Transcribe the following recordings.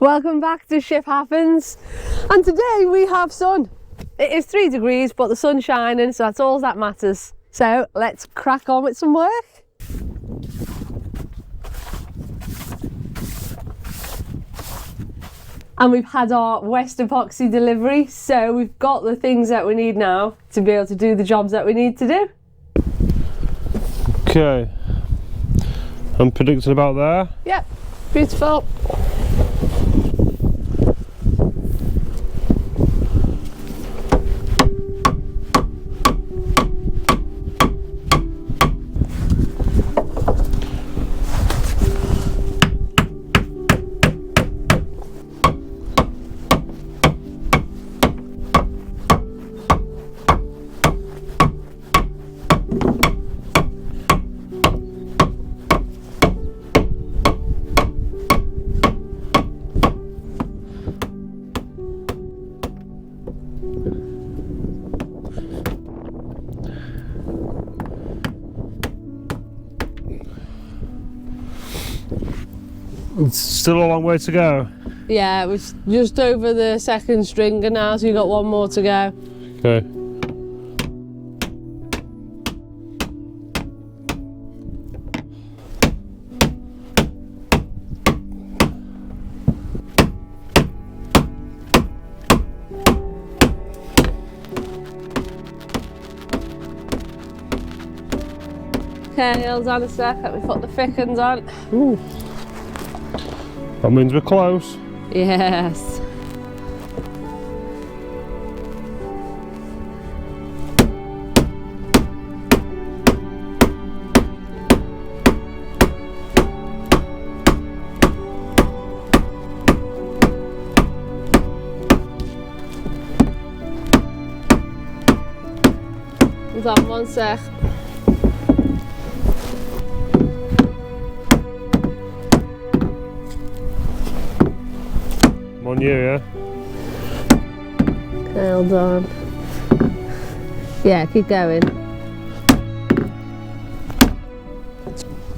Welcome back to Ship Happens, and today we have sun. It is 3 degrees but the sun's shining, so that's all that matters. So let's crack on with some work. And we've had our West epoxy delivery, so we've got the things that we need now to be able to do the jobs that we need to do. Okay, I'm predicting about there. Yep, beautiful. It's still a long way to go. Yeah, it was just over the second stringer now, so you've got one more to go. Okay. Okay, hold on a sec, let me put the thickens on. Ooh. That means we're close. Yes. Hold on one sec. On you, yeah? Okay, hold on. Yeah, keep going.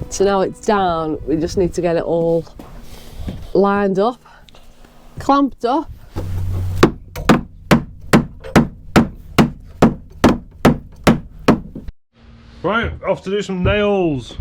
So now it's down, we just need to get it all lined up, clamped up. Right, off to do some nails.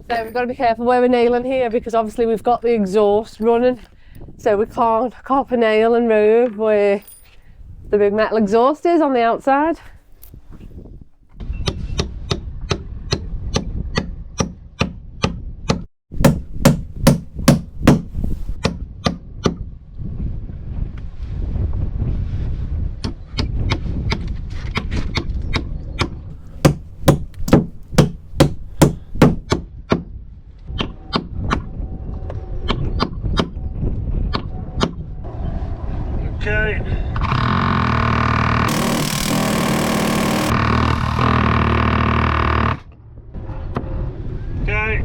So we've got to be careful where we're nailing here, because obviously we've got the exhaust running, so we can't cop a nail and move where the big metal exhaust is on the outside. Okay. Okay.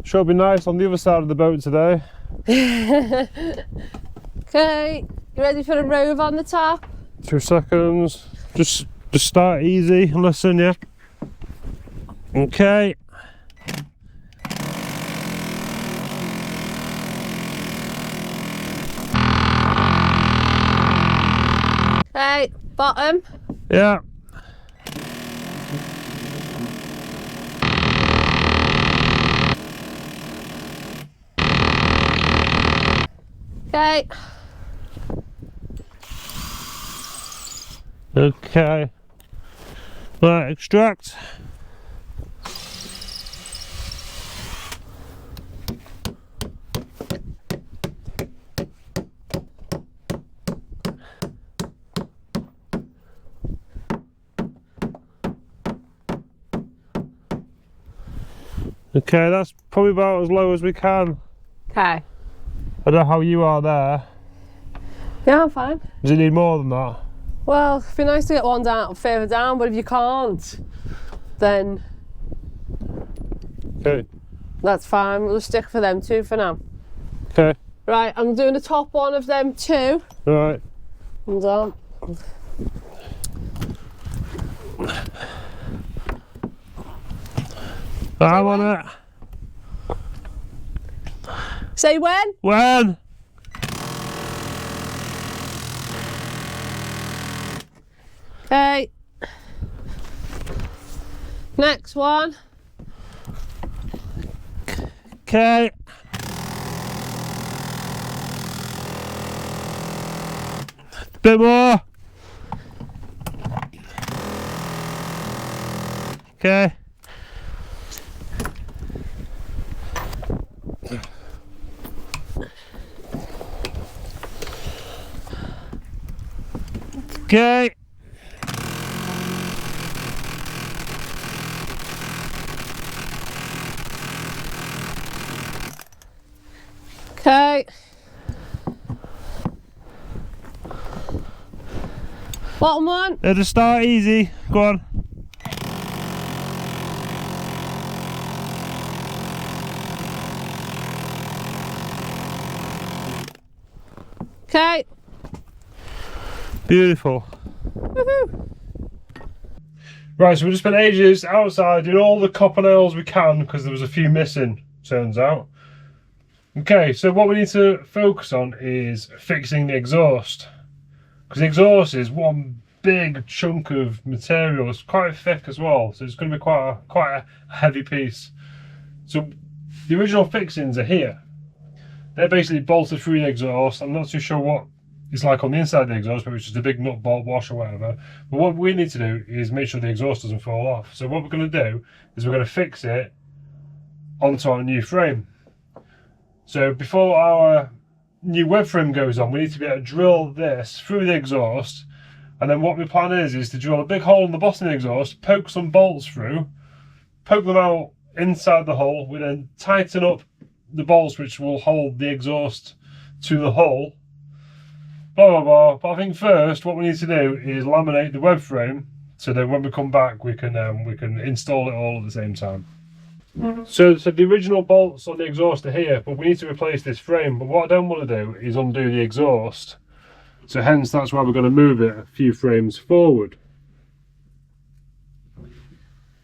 Sure be nice on the other side of the boat today. Okay, you ready for the rove on the top? 2 seconds. Just start easy and listen, yeah. Okay. Okay, bottom. Yeah. Okay. Okay. Right, extract. Okay, that's probably about as low as we can. Okay. I don't know how you are there. Yeah, I'm fine. Does it need more than that? Well, it'd be nice to get one down further down, but if you can't, then Okay. that's fine. We'll just stick for them two for now. Okay. Right, I'm doing the top one of them two. Right. Hold on. I'm on it. Say when? When? Okay. Next one. Okay. Bit more. Okay. Okay. Okay. Bottom one. It'll start easy. Go on. Okay. Beautiful. Woohoo. Right, so we just spent ages outside doing all the copper nails we can because there was a few missing, turns out. Okay, so what we need to focus on is fixing the exhaust. Because the exhaust is one big chunk of material. It's quite thick as well, so it's going to be quite a heavy piece. So the original fixings are here. They're basically bolted through the exhaust. I'm not too sure what it's like on the inside of the exhaust, maybe it's just a big nut bolt wash or whatever. But what we need to do is make sure the exhaust doesn't fall off. So what we're going to do is we're going to fix it onto our new frame. So before our new web frame goes on, we need to be able to drill this through the exhaust. And then what my plan is to drill a big hole in the bottom of the exhaust, poke some bolts through, poke them out inside the hole. We then tighten up the bolts which will hold the exhaust to the hole. Blah blah blah. But I think first what we need to do is laminate the web frame, so that when we come back we can install it all at the same time. So the original bolts on the exhaust are here, but we need to replace this frame. But what I don't want to do is undo the exhaust. So hence that's why we're going to move it a few frames forward.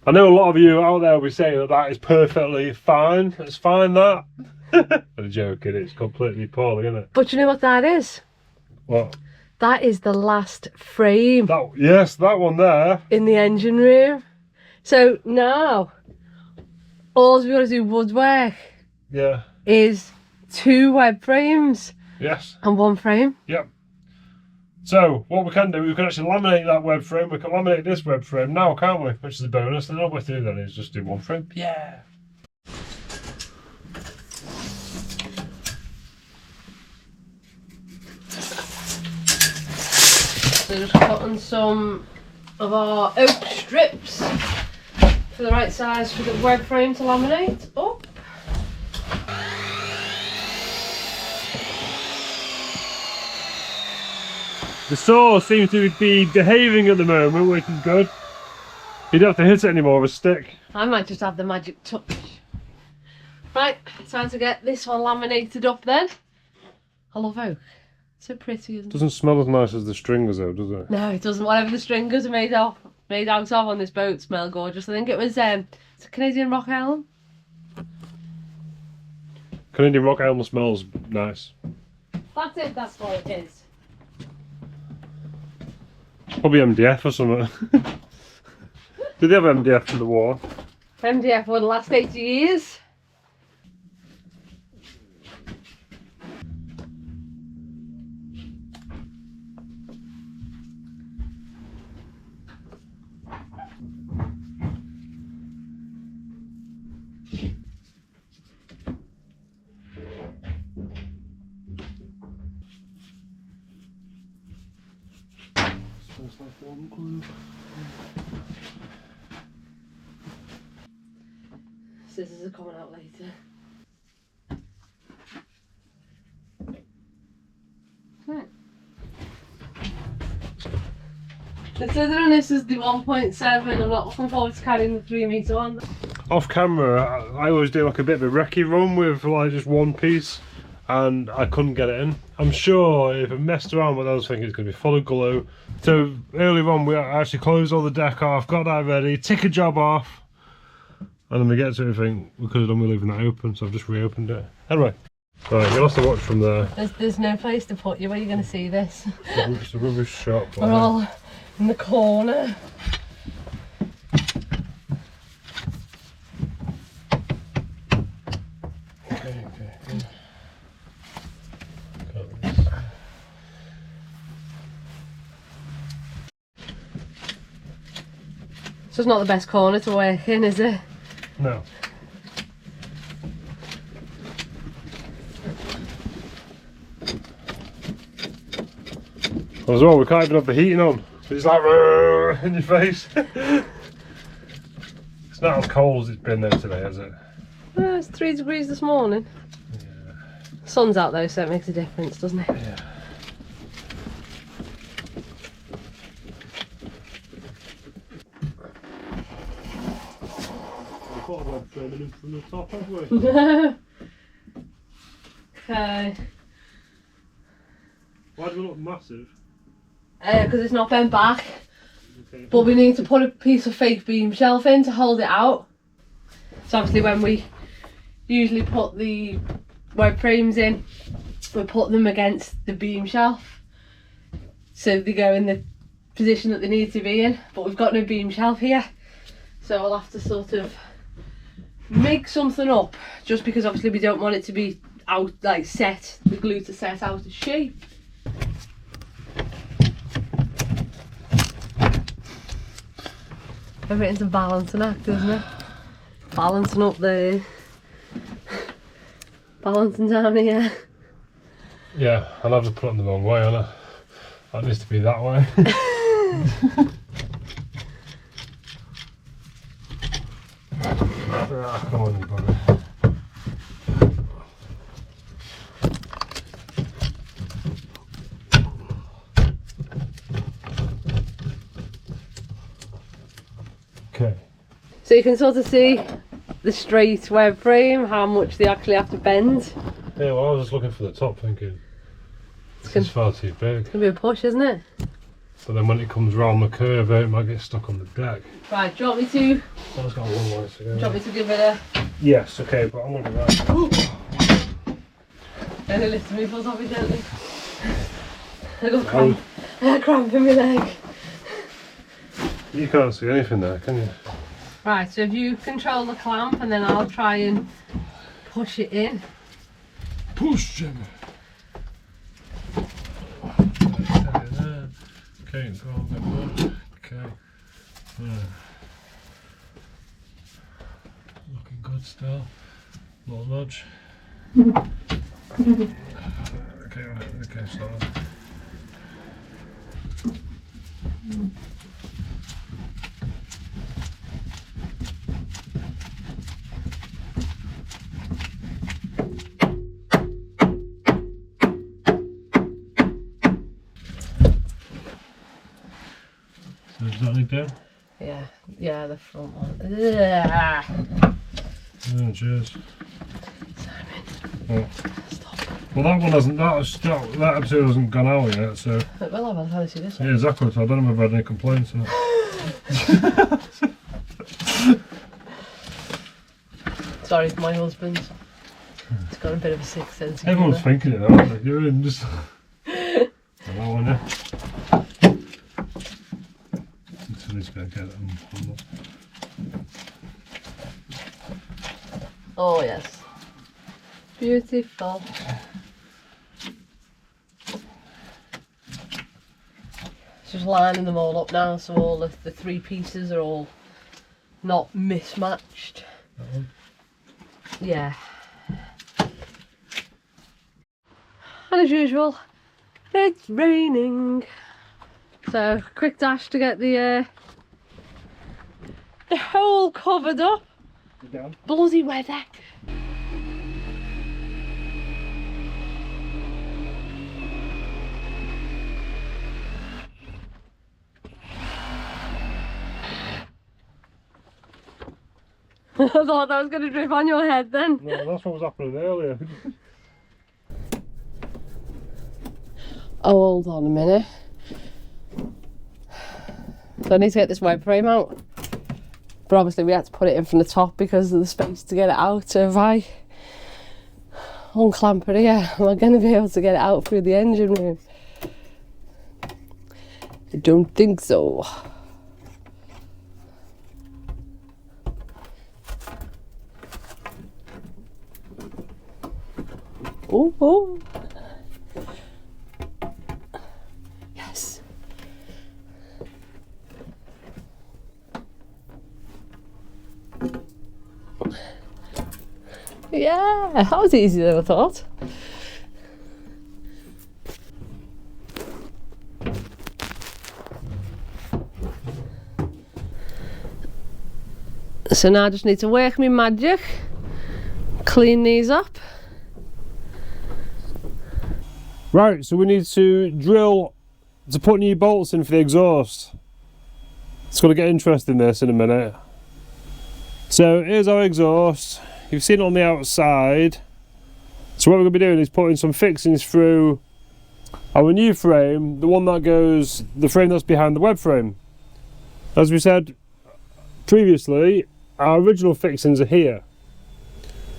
I know a lot of you out there will be saying that that is perfectly fine. It's fine that. I'm joking, it's completely poorly, isn't it? But you know what that is? What? That is the last frame. Yes, that one there. In the engine room. So now, all we've got to do woodwork. Yeah. Is 2 web frames. Yes. And 1 frame. Yep. So what we can do, we can actually laminate that web frame. We can laminate this web frame now, can't we? Which is a bonus. And all we have to do then is just do 1 frame. Yeah. So just cutting some of our oak strips for the right size for the web frame to laminate up. The saw seems to be behaving at the moment, which is good. You don't have to hit it anymore with a stick. I might just have the magic touch. Right, time to get this one laminated up then. I love oak. So pretty, isn't it? Doesn't smell as nice as the stringers though, does it? No, it doesn't. Whatever the stringers are made out of on this boat smell gorgeous. I think it was it's a Canadian rock elm. Canadian rock elm smells nice. That's it, that's what it is. Probably MDF or something. Did they have MDF in the war? MDF for the last 80 years. scissors are coming out later. Okay. Considering this is the 1.7, I'm not looking forward to carrying the 3 metre one. Off camera, I always do like a bit of a recce run with like just one piece, and I couldn't get it in. I'm sure if I messed around with those things, it's going to be full of glue. So earlier on, we actually closed all the deck off, got that ready, tick a job off, and then we get to everything. We could have done with leaving that open, so I've just reopened it. Anyway, right, you'll have to watch from there. There's no place to put you. Where are you going to see this? It's a rubbish shop. We're all in the corner. Okay. It's just not the best corner to work in, is it? No. As well, we can't even have the heating on. It's like in your face. It's not as cold as it's been there today, is it? It's 3 degrees this morning. Yeah. Sun's out though, so it makes a difference, doesn't it? Yeah. I thought about framing in from the top, haven't we? Okay. Why do we look massive? Because it's not bent back. Okay. But we need to put a piece of fake beam shelf in to hold it out. So obviously when we usually put the web frames in, we put them against the beam shelf so they go in the position that they need to be in, but we've got no beam shelf here, so I'll have to sort of make something up, just because obviously we don't want it to be out, like set, the glue to set out of shape. Everything's a balancing act, isn't it? Balancing up there, balancing down here. Yeah, I'll have to put it in the wrong way, Anna. That needs to be that way. Ah, come on, you bugger. Okay. So you can sort of see the straight web frame, how much they actually have to bend. Yeah, well, I was just looking for the top, thinking this is far too big. It's gonna be a push, isn't it? But then when it comes round the curve, it might get stuck on the deck. Right, do you want me to? Oh, it's got a long way to go. Do you want me to give it a? Yes, okay, but I'm gonna do that. Only lift me falls off me gently. I got cramp. I got cramp in my leg. You can't see anything there, can you? Right, so if you control the clamp and then I'll try and push it in. Push, Jimmy. Okay, go on, bit more. Okay. Looking good still. Little nudge. Okay, right, okay, so. Is that any down? Yeah, the front one. Ugh. Oh, cheers. Simon, Oh. stop. Well, that one hasn't, that episode hasn't gone out yet, so. It will have, I'll tell you this one. Yeah, exactly, so I don't know if I've had any complaints. So. Sorry for my husband. He's got a bit of a sixth sense. Everyone's thinking it, aren't they? You're in just. Allowing it. Somebody's going to get it. Oh yes. Beautiful. Just lining them all up now, so all of the 3 pieces are all not mismatched. That one? Yeah. And as usual, it's raining. So quick dash to get the hole covered up. Again. Bloody weather. I thought that was going to drip on your head then. No, that's what was happening earlier. Oh, hold on a minute. So I need to get this web frame out. But obviously we had to put it in from the top because of the space to get it out. So if I unclamp it here, am I going to be able to get it out through the engine room? I don't think so. Oh, oh. Yes. Yeah, that was easier than I thought. So now I just need to work my magic, clean these up. Right, so we need to drill to put new bolts in for the exhaust. It's going to get interesting this in a minute. So here's our exhaust. You've seen it on the outside. So what we're going to be doing is putting some fixings through our new frame, the one that goes, the frame that's behind the web frame. As we said previously, our original fixings are here.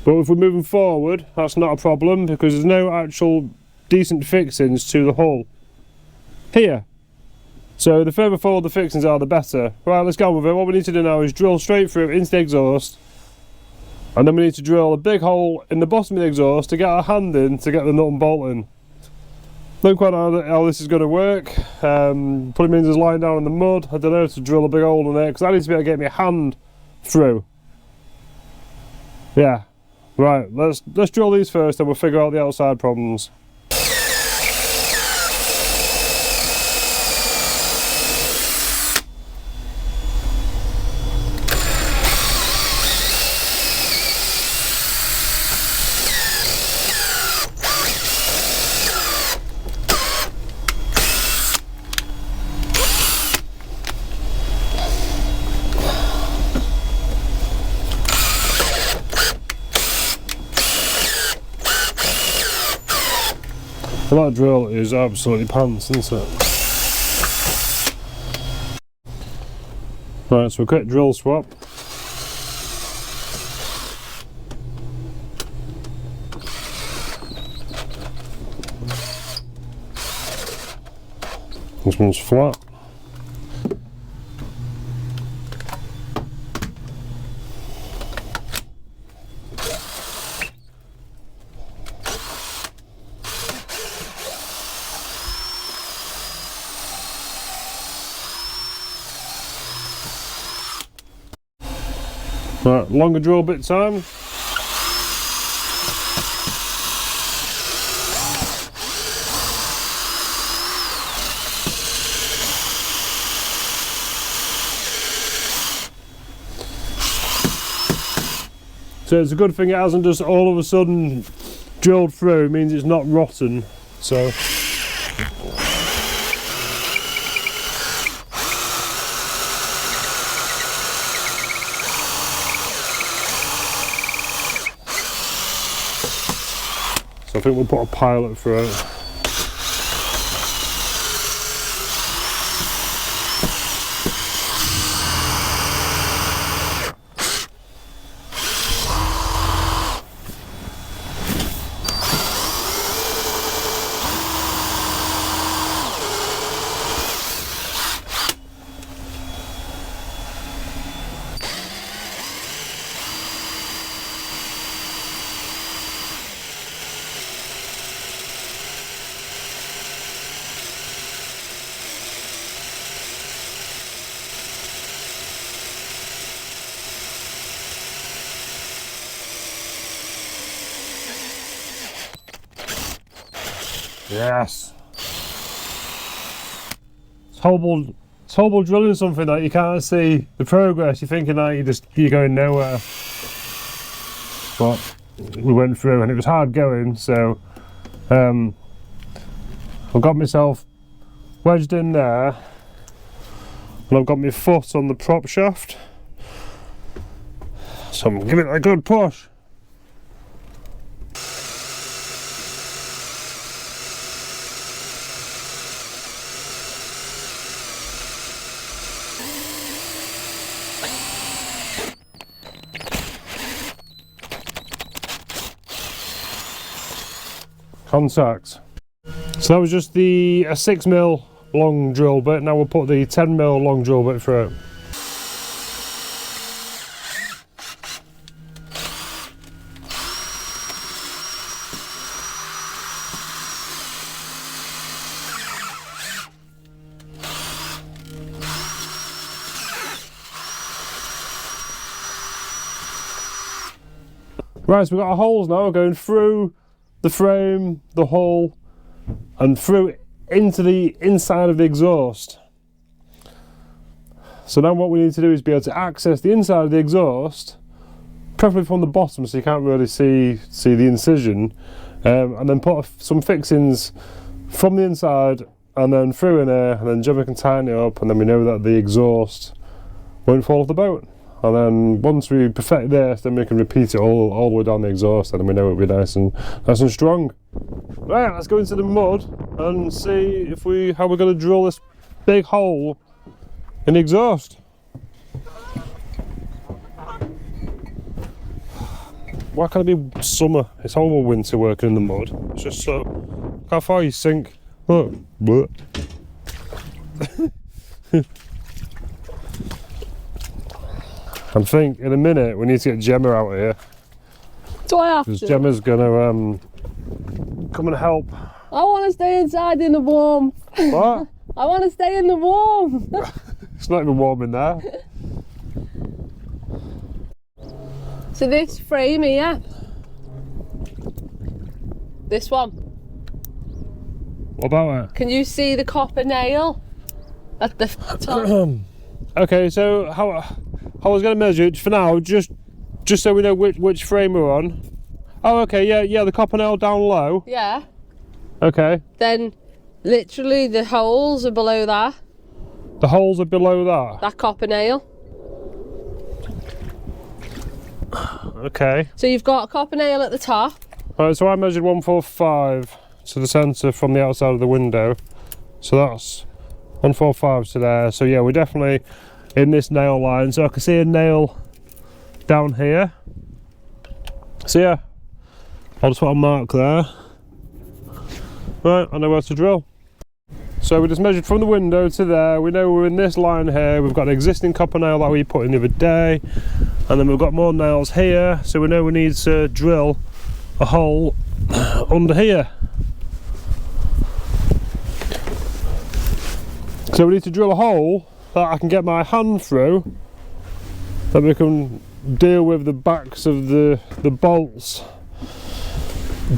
But if we're moving forward, that's not a problem because there's no actual decent fixings to the hull here. So the further forward the fixings are, the better. Right, let's go on with it. What we need to do now is drill straight through into the exhaust, and then we need to drill a big hole in the bottom of the exhaust to get our hand in to get the nut and bolt in. Don't quite know how this is going to work. Probably means it's lying down in the mud. I don't know, to drill a big hole in there because I need to be able to get my hand through. Yeah, right. Let's drill these first, and we'll figure out the outside problems. That drill is absolutely pants, isn't it? Right, so a quick drill swap. This one's flat. Right, longer drill bit time. So it's a good thing it hasn't just all of a sudden drilled through, it means it's not rotten. So I think we'll put a pilot through it. Yes. It's horrible drilling something that you can't see the progress. You're thinking that you're going nowhere. but we went through and it was hard going, so I got myself wedged in there and I've got my foot on the prop shaft, so I'm giving it a good push. Contacts. So that was just a 6mm long drill bit. Now we'll put the 10mm long drill bit through it. Right, so we've got our holes now going through the frame, the hull, and through into the inside of the exhaust. So now what we need to do is be able to access the inside of the exhaust, preferably from the bottom so you can't really see the incision, and then put some fixings from the inside and then through in here, and then Gemma can tighten it up, and then we know that the exhaust won't fall off the boat. And then once we perfect this, then we can repeat it all the way down the exhaust, and then we know it'll be nice and strong. Right, let's go into the mud and see how we're going to drill this big hole in the exhaust. Why can't it be summer? It's horrible winter working in the mud. It's just so. Look how far you sink. Look. I think in a minute we need to get Gemma out here. Do I have to? Because Gemma's gonna come and help. I want to stay inside in the warm. What? I want to stay in the warm. It's not even warm in there. So this frame here, this one. What about it? Can you see the copper nail at the top? Okay, so how I was going to measure it for now, just so we know which frame we're on. Oh, okay, yeah, the copper nail down low. Yeah. Okay. Then, literally, the holes are below that. The holes are below that? That copper nail. Okay. So you've got a copper nail at the top. Alright, so I measured 145 to the centre from the outside of the window. So that's 145 to there. So yeah, we're definitely in this nail line, so I can see a nail down here. So yeah, I'll just put a mark there. Right, I know where to drill. So we just measured from the window to there. We know we're in this line here. We've got an existing copper nail that we put in the other day, and then we've got more nails here, so we know we need to drill a hole under here. So we need to drill a hole that I can get my hand through, that we can deal with the backs of the bolts.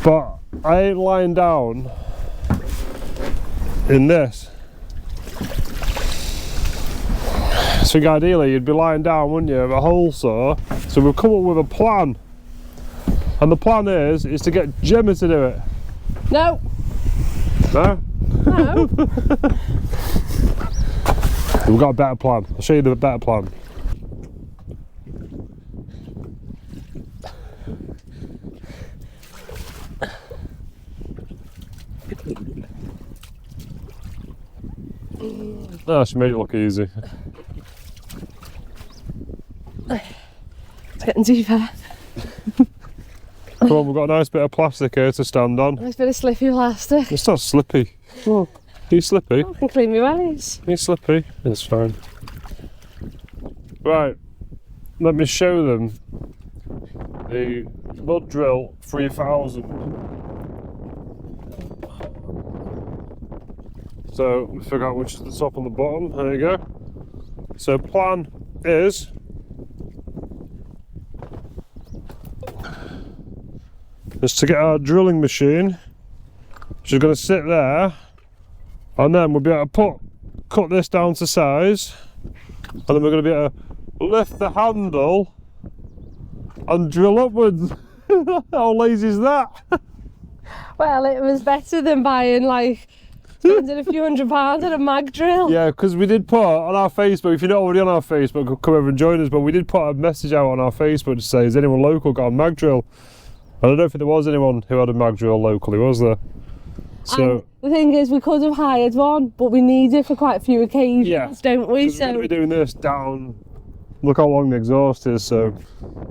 But I ain't lying down in this. So ideally you'd be lying down, wouldn't you, with a hole saw. So we've come up with a plan. And the plan is to get Gemma to do it. No. No? No. We've got a better plan. I'll show you the better plan. Oh, she made it look easy. It's getting too far. Come on, we've got a nice bit of plastic here to stand on. Nice bit of slippy plastic. It's not slippy. Look, are you slippy? I can clean my wellies. Are you slippy? It's fine. Right, let me show them the mud drill 3000. So we figure out which is the top and the bottom. There you go. So plan is to get our drilling machine, which is going to sit there, and then we'll be able to cut this down to size, and then we're going to be able to lift the handle and drill upwards. How lazy is that? Well, it was better than buying like spending a few £100 on a mag drill. Yeah, because we did put on our Facebook, if you're not already on our Facebook, come over and join us, but we did put a message out on our Facebook to say, has anyone local got a mag drill? And I don't think there was anyone who had a mag drill locally, was there? So and the thing is, we could have hired one, but we need it for quite a few occasions, yeah, don't we? So we're going to be doing this down, look how long the exhaust is, so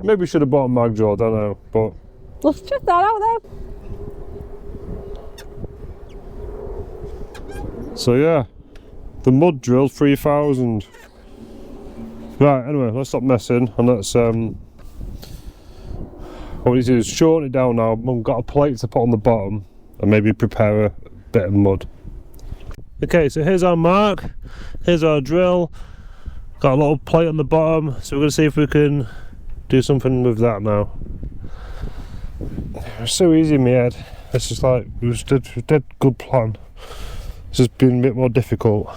maybe we should have bought a mag drill, I don't know, but let's check that out though. So yeah, the mud drill 3000. Right, anyway, let's stop messing and let's what we need to do is shorten it down now. I've got a plate to put on the bottom and maybe prepare a bit of mud. Okay, so here's our mark, here's our drill, got a little plate on the bottom, so we're going to see if we can do something with that now. It's so easy in my head, it's just like, it was a dead good plan. It's just been a bit more difficult.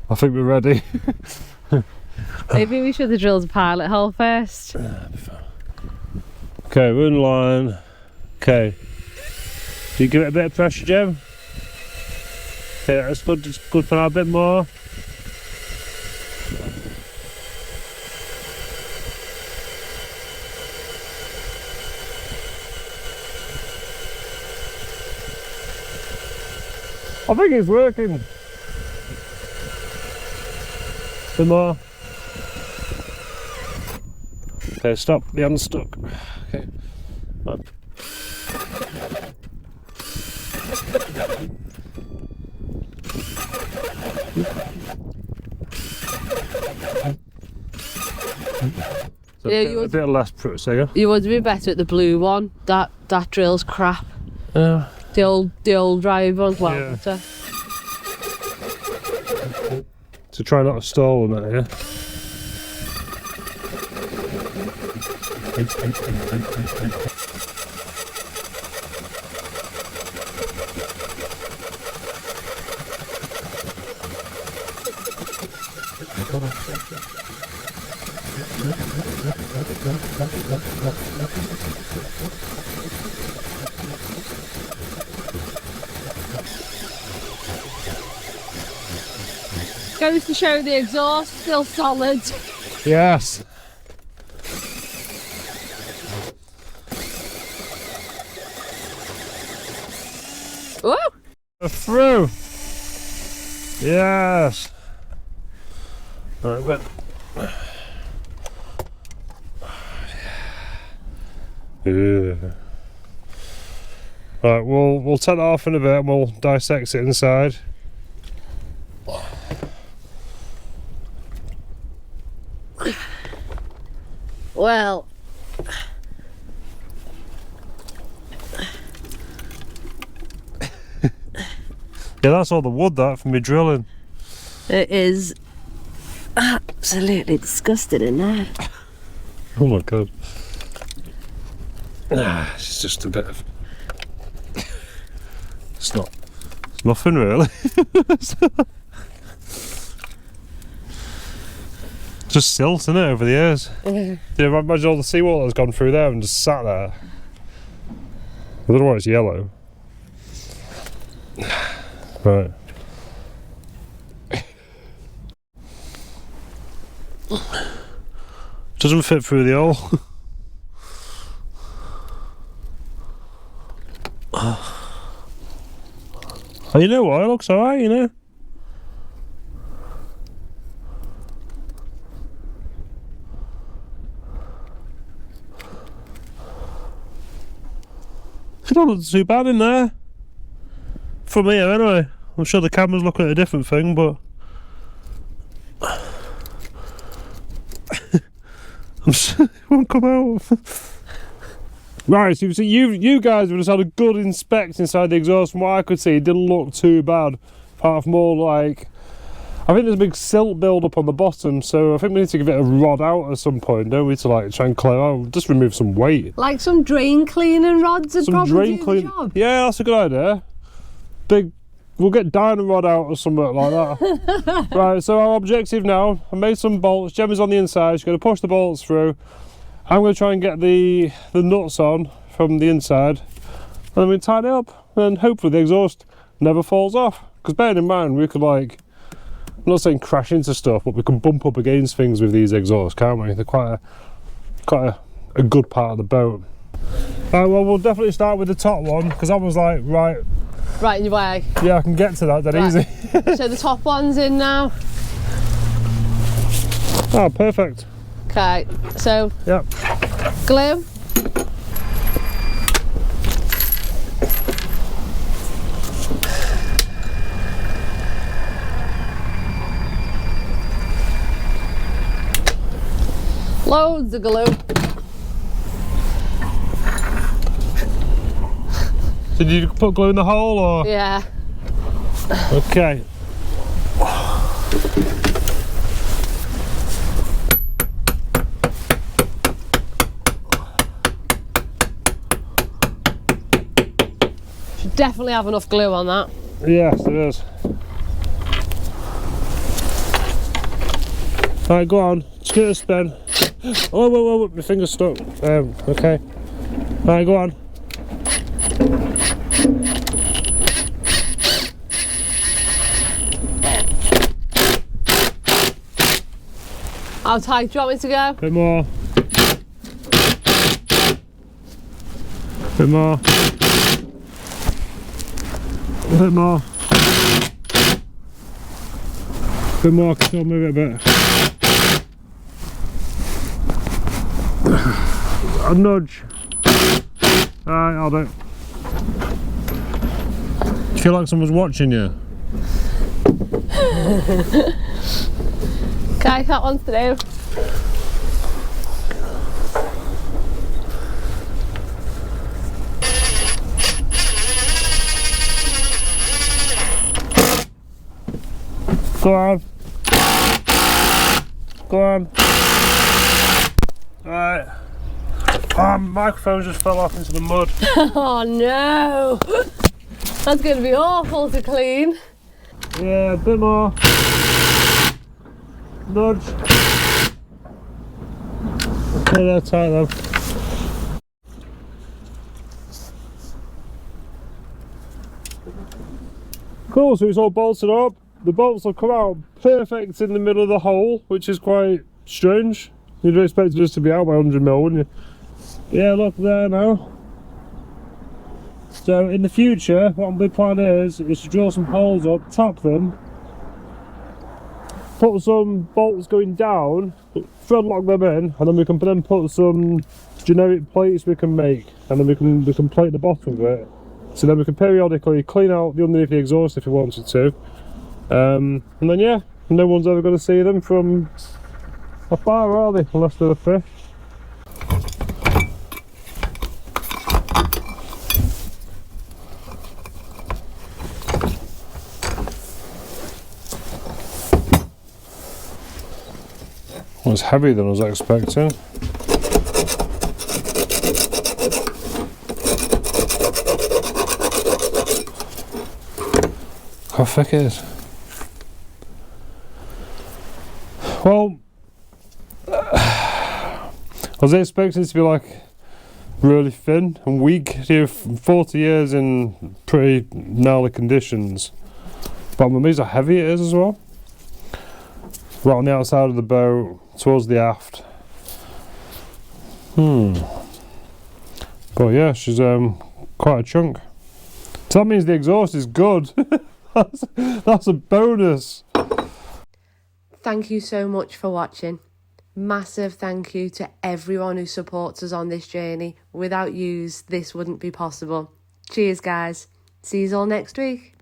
I think we're ready. Maybe we should have drilled a pilot hole first. Okay, we're in line. Okay. Do you give it a bit of pressure, Jim? Okay, that's good. It's good for now, a bit more. I think it's working. A bit more. Okay, stop. The hand's stuck. Okay. Right. So Yeah, a bit less pressure. You would be better at the blue one. That drill's crap. The old drive one's well Yeah. better. So try not to stall on that, yeah? Goes to show the exhaust still solid. Yes. Woo! Through. Yes. Right, but yeah. Right, we'll take that off in a bit and we'll dissect it inside. Well, Yeah, that's all the wood that from me drilling. it is absolutely disgusting in there. Oh my god. It's just a bit of it's nothing really. Just silt, isn't it, over the years? Yeah. Do you imagine all the seawater that's gone through there and just sat there? I don't know why it's yellow. Right. Doesn't fit through the hole. Oh, you know what? It looks alright, you know. It don't look too bad in there. From here, anyway. I'm sure the camera's looking at a different thing, but I'm sure it won't come out. Right, so you guys have just had a good inspect inside the exhaust. From what I could see, it didn't look too bad. Apart from more like, I think there's a big silt build up on the bottom, so I think we need to give it a rod out at some point, don't we, to like try and clear out, just remove some weight. Like some drain cleaning rods would Some probably drain do clean. the job. Yeah, that's a good idea. Big we'll get dynamite out or something like that. Right, so our objective now, I made some bolts, Gemma's on the inside, she's going to push the bolts through. I'm going to try and get the nuts on from the inside, and then we tighten it up, and hopefully the exhaust never falls off. Because bearing in mind, we could, like, I'm not saying crash into stuff, but we can bump up against things with these exhausts, can't we? They're quite a good part of the boat. Right, well, we'll definitely start with the top one, because that was like right in your way. Yeah, I can get to that dead easy. So the top one's in now. Oh, perfect. Okay, so yep. Glue. Loads of glue. Did you put glue in the hole or? Yeah. Okay. Should definitely have enough glue on that. Yes, there is. Right, go on. Just give it a spin. Oh, whoa, my finger's stuck. Okay. Right, go on. How tight do you want me to go? Bit more. Bit more. Bit more. Bit more, still move it a bit. A nudge. Alright, I'll do it. Do you feel like someone's watching you? Okay, that one's to do. Go on. Go on. Right. Oh, my microphone just fell off into the mud. Oh no! That's going to be awful to clean. Yeah, a bit more. Nudge. Okay, that's tight though. Cool, so it's all bolted up. The bolts will come out perfect in the middle of the hole, which is quite strange. You'd expect this to be out by 100mm, wouldn't you? Yeah, look there now. So in the future, what my plan is to drill some holes up, tap them, put some bolts going down, thread lock them in, and then we can then put some generic plates we can make, and then we can plate the bottom of it. So then we can periodically clean out the underneath the exhaust if we wanted to. And then yeah, no one's ever going to see them from afar, are they? Unless they're a fish. Well, it's heavier than I was expecting. How thick it is. Well, I was expecting it to be like really thin and weak. Here, 40 years in pretty gnarly conditions, but I'm amazed how heavy it is as well. Right on the outside of the boat, towards the aft. But yeah, she's quite a chunk. So that means the exhaust is good. That's a bonus. Thank you so much for watching. Massive thank you to everyone who supports us on this journey. Without yous, this wouldn't be possible. Cheers, guys. See you all next week.